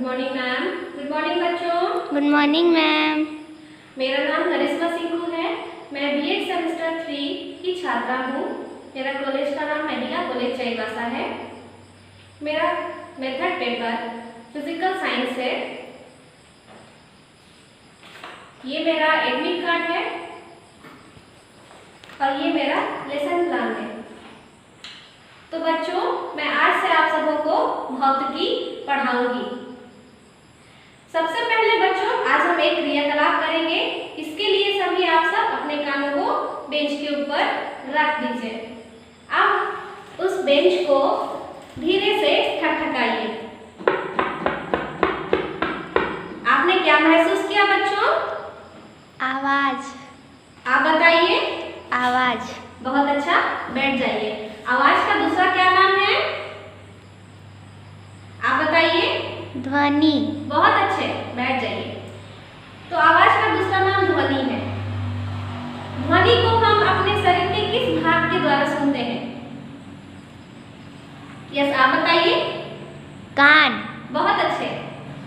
Good morning ma'am. Good morning बच्चों। Good morning ma'am. मेरा नाम करिश्मा सिंघू है। मैं बीएड सेमेस्टर 3 की छात्रा हूँ। मेरा कॉलेज का नाम मेडिका कॉलेज चाईबासा है। मेरा मेथड पेपर फिजिकल साइंस है। ये मेरा एडमिट कार्ड है और ये मेरा लेसन प्लान है। तो बच्चों, मैं आज से आप सबों को भौतिकी पढ़ाऊंगी। सबसे पहले बच्चों, आज हम एक क्रियाकलाप करेंगे। इसके लिए सभी आप सब अपने कानों को बेंच के ऊपर रख दीजिए। अब उस बेंच को धीरे से ठकठकाइए। आपने क्या महसूस किया बच्चों? आवाज। आप बताइए। आवाज। बहुत अच्छा, बैठ जाइए। आवाज का दूसरा क्या नाम है? आप बताइए। ध्वनि। बहुत अच्छे, बैठ जाइए। तो आवाज का दूसरा नाम ध्वनि है। ध्वनि को हम अपने शरीर के किस भाग के द्वारा सुनते हैं? यस, आप बताइए। कान। बहुत अच्छे,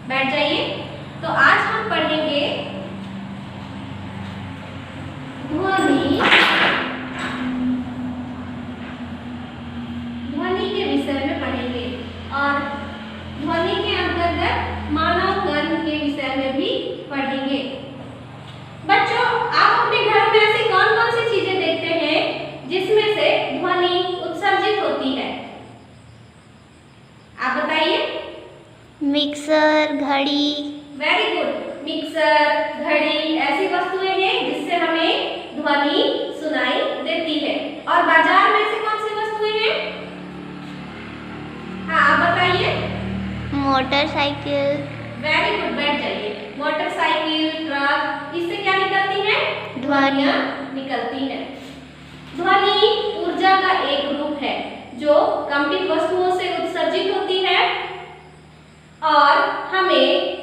बैठ जाइए। तो आज हम पढ़ेंगे ध्वनि के विषय में पढ़ेंगे और ध्वनि के अंतर्गत मानव कर्म के विषय में भी पढ़ेंगे। बच्चों, आप अपने घरों में ऐसी कौन कौन सी चीजें देखते हैं जिसमें से ध्वनि उत्सर्जित होती है? आप बताइए। मिक्सर, घड़ी। Very good. मिक्सर, घड़ी ऐसी वस्तुएं हैं जिससे हमें ध्वनि सुनाई देती है। और बाजार में ऐसी कौन सी वस्तुएं हैं? हाँ, आप बताइए। मोटरसाइकिल। वेरी गुड, बैठ जाइए। मोटरसाइकिल, ट्रक, इससे क्या निकलती है? ध्वनियाँ निकलती है। ध्वनि ऊर्जा का एक रूप है जो कंपित वस्तुओं से उत्सर्जित होती है और हमें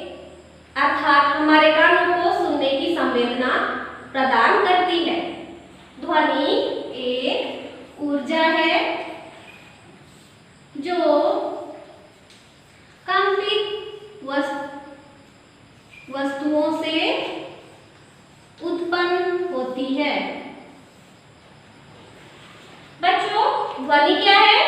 अर्थात हमारे कानों को सुनने की संवेदना प्रदान करती है। ध्वनि एक ऊर्जा है जो कंपित वस्तुओं से उत्पन्न होती है। बच्चों, ध्वनि क्या है?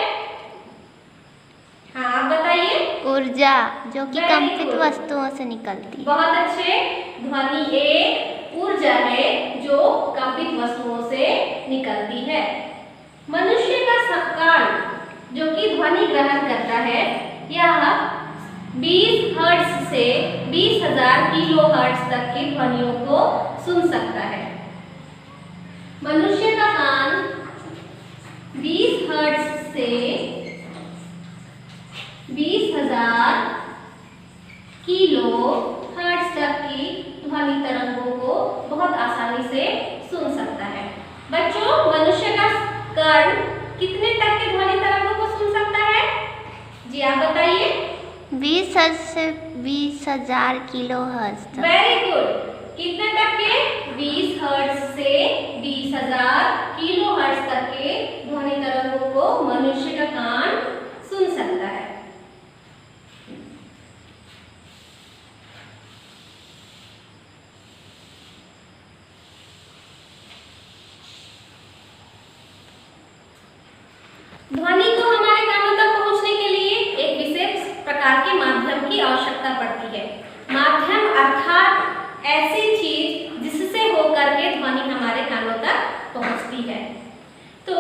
हाँ, आप बताइए। ऊर्जा जो कि कंपित वस्तुओं से निकलती है। बहुत अच्छे। ध्वनि एक ऊर्जा है जो कंपित वस्तुओं से निकलती है। मनुष्य का कान जो कि ध्वनि ग्रहण करता है, यह 20 हर्ट्ज से 20,000 किलो हर्ट्ज तक की ध्वनियों को सुन सकता है। मनुष्य का कान 20 हर्ट्ज से 20,000 किलो हर्ट्ज तक की ध्वनि तरंगों को बहुत आसानी से सुन सकता है। बच्चों, मनुष्य का कान कितने तक की ध्वनि तरंगों को सुन सकता है? जी, आप बताइए। 20 हर्ट्ज से 20,000 किलो हर्ट्ज तक। Very good. कितने तक के? 20 हर्ट्ज से 20,000 किलो हर्ट्ज तक के ध्वनि तरंगों को मनुष्य का कान सुन सकता है। ध्वनि को हमारे कानों तक पहुंचने के लिए एक विशेष प्रकार के माध्यम की आवश्यकता पड़ती है। माध्यम अर्थात ऐसी चीज जिससे होकर के ध्वनि हमारे कानों तक पहुंचती है। तो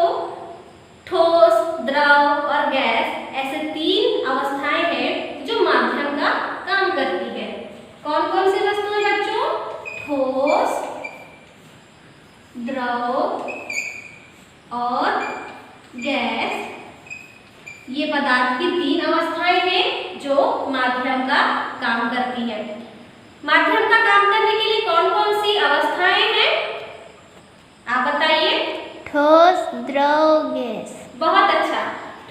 ठोस, द्रव और गैस ऐसे 3 अवस्थाएं हैं जो माध्यम का काम करती है। कौन कौन सी वस्तुएं बच्चों? ठोस, द्रव और गैस। ये पदार्थ की 3 अवस्थाएं हैं जो माध्यम का काम करती है। माध्यम का काम करने के लिए कौन कौन सी अवस्थाएं हैं? आप बताइए। ठोस, द्रव, गैस। बहुत अच्छा।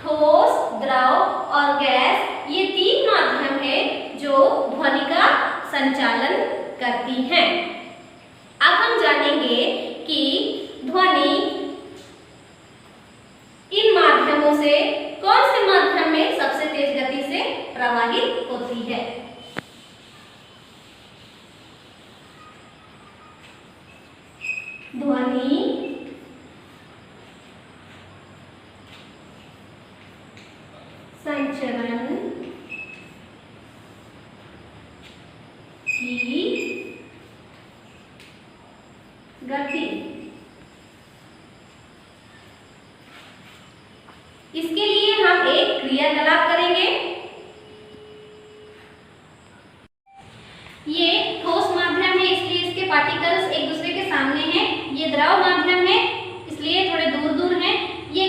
ठोस, द्रव और गैस ये 3 माध्यम हैं जो ध्वनि का संचालन करती हैं। अब हम जानेंगे कि ध्वनि इन माध्यमों से कौन से माध्यम में सबसे तेज गति से प्रवाहित होती है। ध्वनि संचरण की गति। इसके लिए हम एक क्रियाकलाप करेंगे। ये ठोस माध्यम है इसलिए इसके पार्टिकल्स एक दूसरे के सामने हैं। ये द्रव माध्यम है इसलिए थोड़े दूर दूर हैं। ये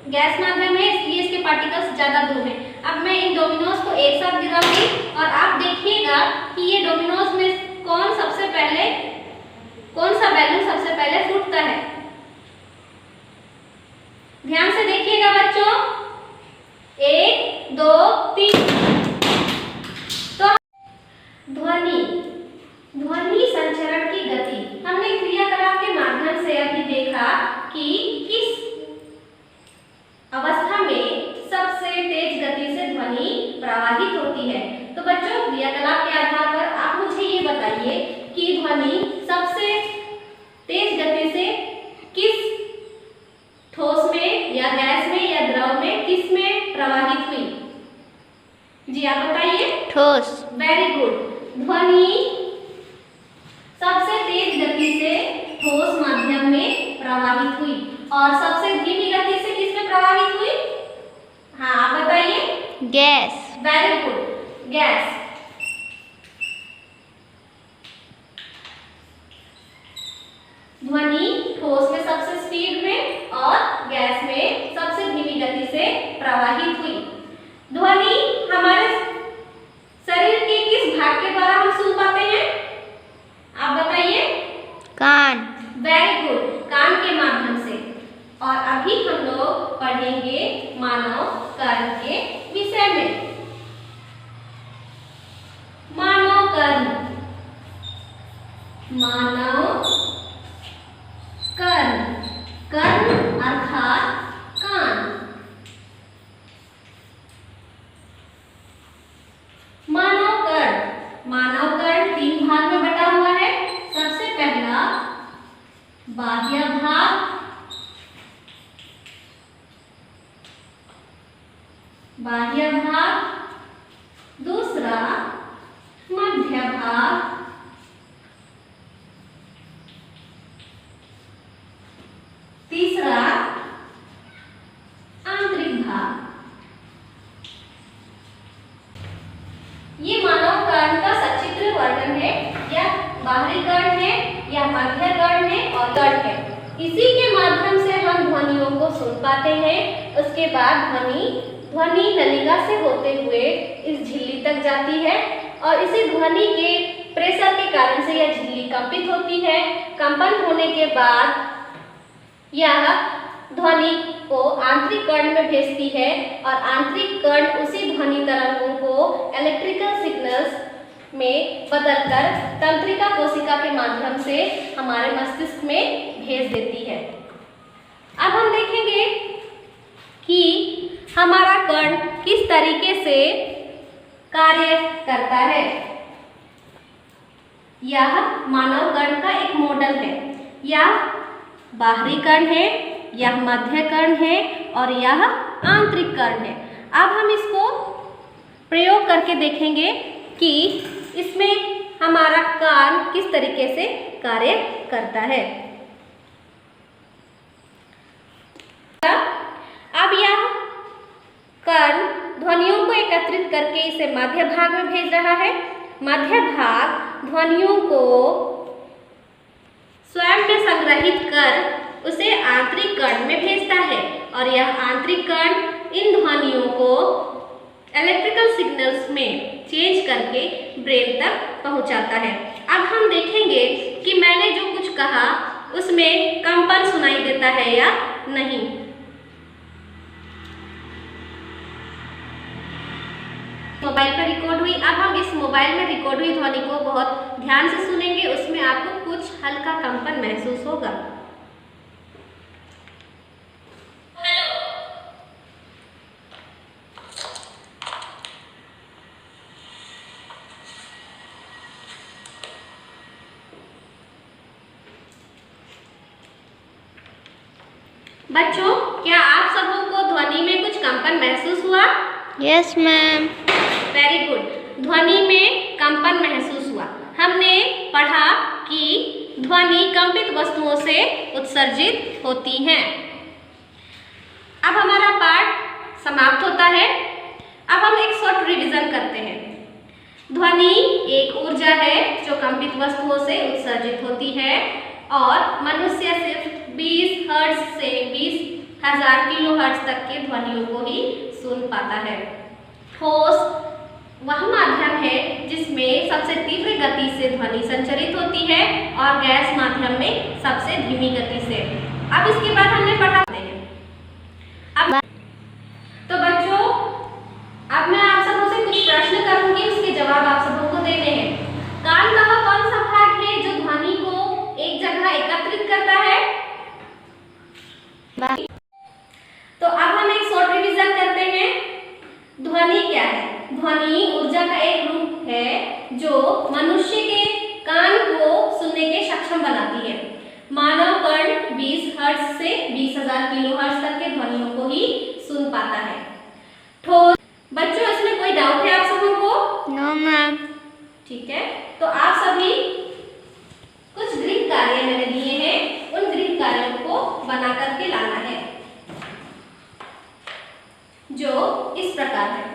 गैस माध्यम है इसलिए इसके पार्टिकल्स ज्यादा दूर हैं। अब मैं इन डोमिनोज को एक साथ गिराऊंगी और आप देखिएगा कि ये डोमिनोज में कौन सा बैलून सबसे पहले फूटता है। ध्यान से देखिएगा बच्चों। 1 2 3। तो ध्वनि संचरण की गति हमने क्रियाकलाप के माध्यम से अभी देखा कि किस अवस्था में सबसे तेज गति से ध्वनि प्रवाहित होती है। तो बच्चों क्रियाकलाप के आधार पर आप मुझे ये बताइए कि ध्वनि सबसे तेज गति से किस ठोस में या गैस में या द्रव में किस में प्रवाहित हुई? जी आप बताइए। ठोस। Very good. ध्वनि सबसे तेज गति से ठोस माध्यम में प्रवाहित हुई और सबसे धीमी गति से किसमें प्रवाहित हुई? हाँ आप बताइए। गैस। Very good, gas. ध्वनि ठोस में सबसे स्पीड में और गैस में सबसे धीमी गति से प्रवाहित हुई। ध्वनि हमारे शरीर के किस भाग के द्वारा हम सुन पाते हैं? आप बताइए। कान। वेरी गुड, कान के माध्यम से। और अभी हम लोग पढ़ेंगे मानव कर्ण के विषय में। मानव कर्ण। मानव कर्ण। कर्ण अर्थात कान। मानव कर्ण 3 भाग में बटा हुआ है। सबसे पहला बाह्य भाग, दूसरा मध्य भाग, तीसरा आंतरिक भाग। ये मानव कर्ण का सचित्र वर्णन है। यह बाहरी कर्ण है, यह मध्य कर्ण है और कर्ण है। इसी के माध्यम से हम ध्वनियों को सुन पाते हैं। उसके बाद ध्वनि नलिका से होते हुए इस झिल्ली तक जाती है और इसी ध्वनि के प्रेशर के कारण से यह झिल्ली कंपित होती है। कंपन होने के बाद यह ध्वनि को आंतरिक कर्ण में भेजती है और आंतरिक कर्ण उसी ध्वनि तरंगों को इलेक्ट्रिकल सिग्नल्स में बदलकर तंत्रिका कोशिका के माध्यम से हमारे मस्तिष्क में भेज देती है। अब हम देखेंगे कि हमारा कर्ण किस तरीके से कार्य करता है। यह मानव कर्ण का एक मॉडल है। यह बाहरी कर्ण है, यह मध्य कर्ण है और यह आंतरिक कर्ण है। अब हम इसको प्रयोग करके देखेंगे कि इसमें हमारा कान किस तरीके से कार्य करता है। अब यह कर्ण ध्वनियों को एकत्रित करके इसे मध्य भाग में भेज रहा है। मध्य भाग ध्वनियों को स्वयं में संग्रहित कर उसे आंतरिक कर्ण में भेजता है और यह आंतरिक कर्ण इन ध्वनियों को इलेक्ट्रिकल सिग्नल्स में चेंज करके ब्रेन तक पहुंचाता है। अब हम देखेंगे कि मैंने जो कुछ कहा उसमें कंपन सुनाई देता है या नहीं। मोबाइल पर रिकॉर्ड हुई। अब हम इस मोबाइल में रिकॉर्ड हुई ध्वनि को बहुत ध्यान से सुनेंगे। उसमें आपको कुछ हल्का कंपन महसूस होगा। बच्चों, क्या आप सबों को ध्वनि में कुछ कंपन महसूस हुआ? Yes ma'am. Very good. ध्वनि में कंपन महसूस हुआ। हमने पढ़ा कि ध्वनि कंपित वस्तुओं से उत्सर्जित होती हैं। अब हमारा पाठ समाप्त होता है। अब हम एक शॉर्ट रिवीजन करते हैं। ध्वनि एक ऊर्जा है जो कंपित वस्तुओं से उत्सर्जित होती है और मनुष्य सिर्फ 20 हर्ट्ज से 20,000 किलोहर्ट्ज तक के ध्वनियों को ही सुन पाता है। ठोस वह माध्यम है जिसमें सबसे तीव्र गति से ध्वनि संचरित होती है और गैस माध्यम में सबसे धीमी गति से। अब इसके बाद हमने पढ़ा अब तो बच्चों, अब मैं आप सबों से कुछ प्रश्न करूंगी, उसके जवाब आप सबों को देने हैं। कान का वह कौन सा भाग है जो ध्वनि को एक जगह एकत्रित करता है? तो अब हम एक शॉर्ट रिवीजन करते हैं। ध्वनि क्या है? ध्वनि ऊर्जा का एक रूप है जो मनुष्य के कान को सुनने के सक्षम बनाती है। मानव कर्ण 20 हर्ट्ज से 20,000 किलोहर्ट्ज तक के ध्वनियों को ही सुन पाता है। ठोस बच्चों, इसमें कोई डाउट है आप सबों को? No ma'am. ठीक है, तो आप सभी कुछ गृह कार्य मैंने दिए हैं, उन गृह कार्यों को बना करके लाना है जो इस प्रकार है।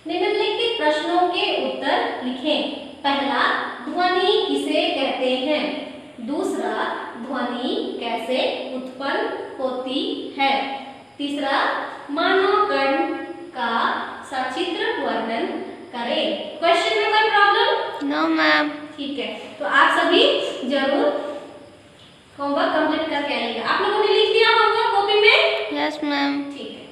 निम्नलिखित प्रश्नों के उत्तर लिखें। पहला, ध्वनि किसे कहते हैं? दूसरा, ध्वनि कैसे उत्पन्न होती है? तीसरा, मानव कर्ण का सचित्र वर्णन करें। क्वेश्चन में कोई प्रॉब्लम? No ma'am. ठीक है, तो आप सभी जरूर होमवर्क कंप्लीट करके आइएगा। आप लोगों ने लिख दिया होमवर्क कॉपी में? Yes ma'am. ठीक है।